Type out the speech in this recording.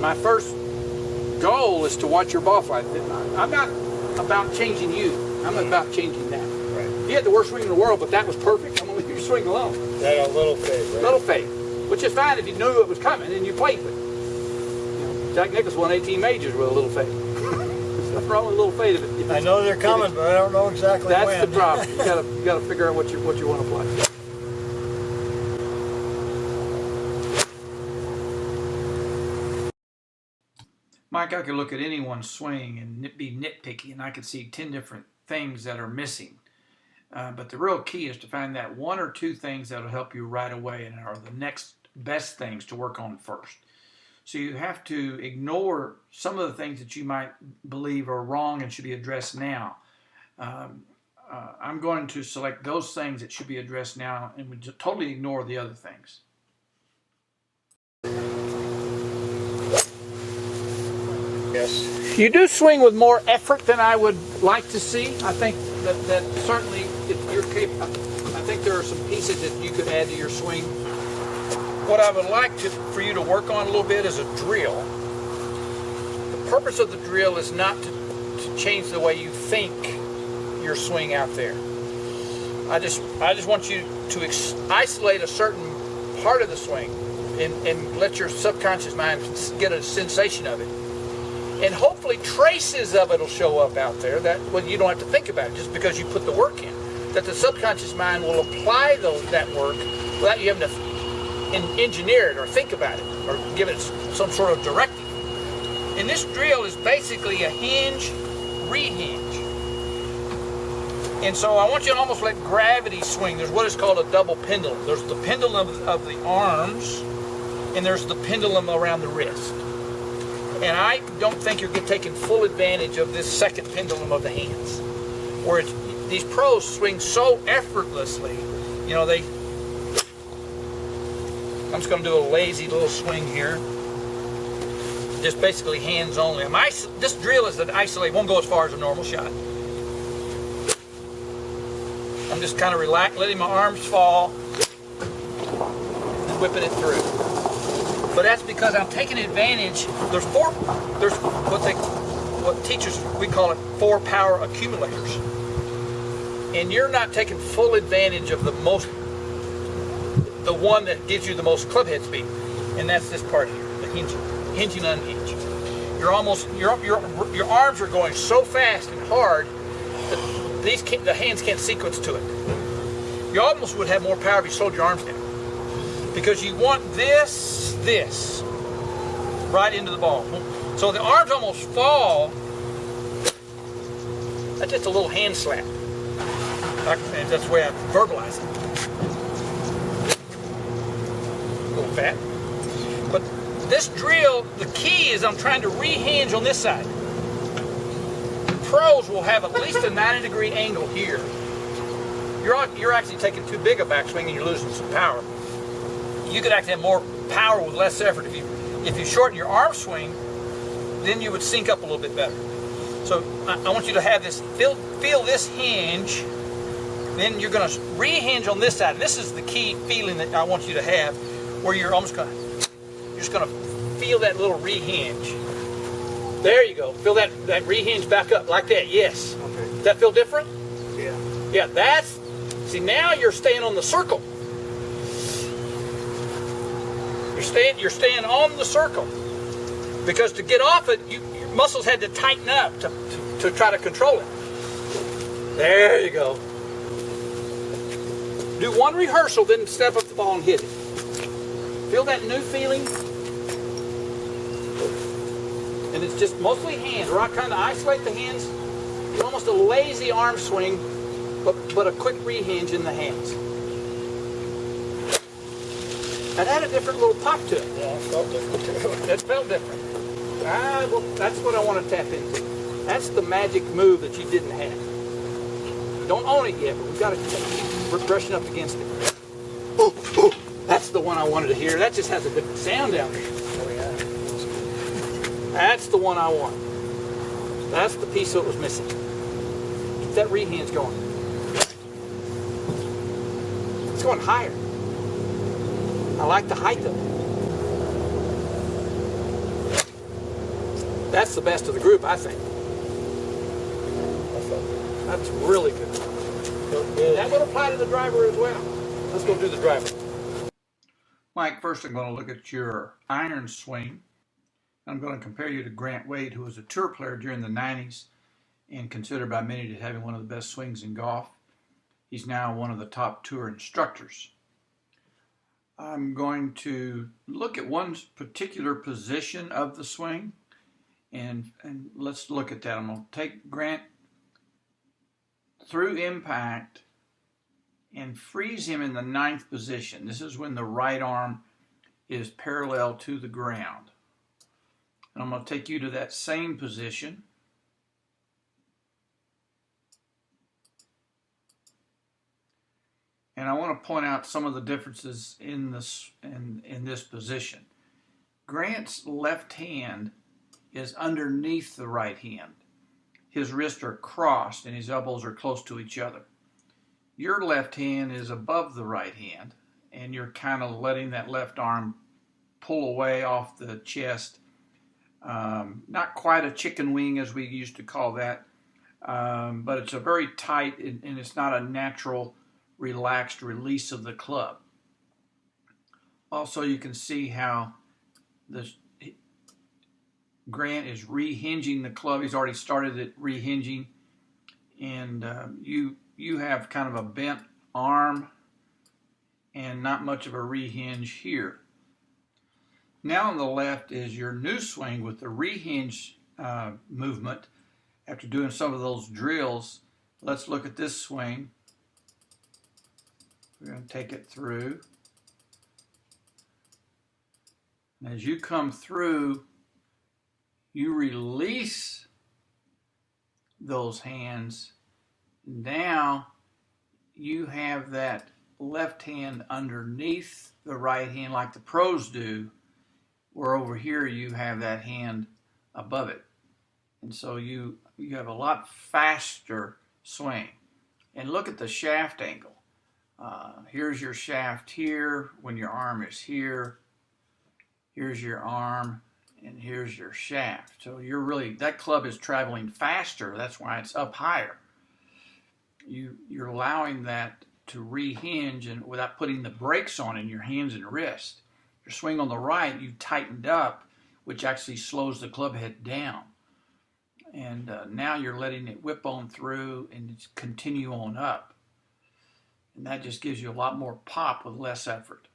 my first goal is to watch your ball flight. I'm not about changing you. I'm about changing that. Right. You had the worst swing in the world, but that was perfect. I'm going to leave your swing alone. That a little fade, right? Little fade, which is fine if you knew it was coming and you played with it. You know, Jack Nicklaus won 18 majors with a little fade. Nothing wrong with a little fade of it. I know they're coming, but I don't know exactly That's when. the problem. You got to figure out what you want to play. Mike, I could look at anyone's swing and be nitpicky, and I could see 10 different things that are missing. But the real key is to find that one or two things that will help you right away and are the next best things to work on first. So you have to ignore some of the things that you might believe are wrong and should be addressed now. I'm going to select those things that should be addressed now and would totally ignore the other things. Yes. You do swing with more effort than I would like to see. I think that certainly if you're capable, I think there are some pieces that you could add to your swing. What I would like for you to work on a little bit is a drill. The purpose of the drill is not to change the way you think your swing out there. I just want you to isolate a certain part of the swing and let your subconscious mind get a sensation of it. And hopefully traces of it will show up out there that you don't have to think about it just because you put the work in. That the subconscious mind will apply that work without you having to engineer it or think about it or give it some sort of directive. And this drill is basically a hinge, rehinge. And so I want you to almost let gravity swing. There's what is called a double pendulum. There's the pendulum of the arms and there's the pendulum around the wrist. And I don't think you're taking full advantage of this second pendulum of the hands, where these pros swing so effortlessly. You know, I'm just going to do a lazy little swing here, just basically hands only. This drill is to isolate, won't go as far as a normal shot. I'm just kind of letting my arms fall and whipping it through. But that's because I'm taking advantage. There's what teachers, we call it 4 power accumulators. And you're not taking full advantage of the one that gives you the most club head speed. And that's this part here, the hinging unhinge. Your arms are going so fast and hard that the hands can't sequence to it. You almost would have more power if you slowed your arms down. Because you want this right into the ball. So the arms almost fall. That's just a little hand slap. That's the way I verbalize it. A little fat. But this drill, the key is I'm trying to rehinge on this side. The pros will have at least a 90-degree angle here. You're actually taking too big a backswing and you're losing some power. You could actually have more power with less effort. If you shorten your arm swing, then you would sync up a little bit better. So I want you to have this, feel this hinge, then you're going to rehinge on this side. This is the key feeling that I want you to have, where you're just going to feel that little rehinge. There you go. Feel that rehinge back up like that. Yes. Okay. Does that feel different? Yeah. Yeah, see, now you're staying on the circle. You're staying on the circle, because to get off it, your muscles had to tighten up to try to control it. There you go. Do one rehearsal, then step up the ball and hit it. Feel that new feeling? And it's just mostly hands. Where I kind of isolate the hands. It's almost a lazy arm swing, but a quick rehinge in the hands. That had a different little pop to it. Yeah, it felt different too. It felt different. Well, that's what I want to tap into. That's the magic move that you didn't have. You don't own it yet, but we've got to keep brushing up against it. Ooh, ooh. That's the one I wanted to hear. That just has a different sound down there. Oh yeah. That's the one I want. That's the piece that was missing. Keep that rehinge going. It's going higher. I like the height of it. That's the best of the group, I think. I felt That's really good. good. That would apply to the driver as well. Let's go do the driver. Mike, first I'm going to look at your iron swing. I'm going to compare you to Grant Wade, who was a tour player during the 90s and considered by many to having one of the best swings in golf. He's now one of the top tour instructors. I'm going to look at one particular position of the swing, and let's look at that. I'm going to take Grant through impact and freeze him in the 9th position. This is when the right arm is parallel to the ground. And I'm going to take you to that same position. And I want to point out some of the differences in this position. Grant's left hand is underneath the right hand. His wrists are crossed and his elbows are close to each other. Your left hand is above the right hand, and you're kind of letting that left arm pull away off the chest. Not quite a chicken wing as we used to call that, but it's a very tight and it's not a natural relaxed release of the club. Also, you can see how Grant is rehinging the club. He's already started it rehinging, and you have kind of a bent arm and not much of a rehinge here. Now on the left is your new swing with the rehinge movement. After doing some of those drills, let's look at this swing. We're going to take it through. And as you come through, you release those hands. Now you have that left hand underneath the right hand like the pros do, where over here you have that hand above it. And so you have a lot faster swing. And look at the shaft angle. Here's your shaft here when your arm is here. Here's your arm, and here's your shaft. So that club is traveling faster. That's why it's up higher. You're allowing that to rehinge and without putting the brakes on in your hands and wrist. Your swing on the right, you tightened up, which actually slows the club head down. And now you're letting it whip on through and continue on up. And that just gives you a lot more pop with less effort.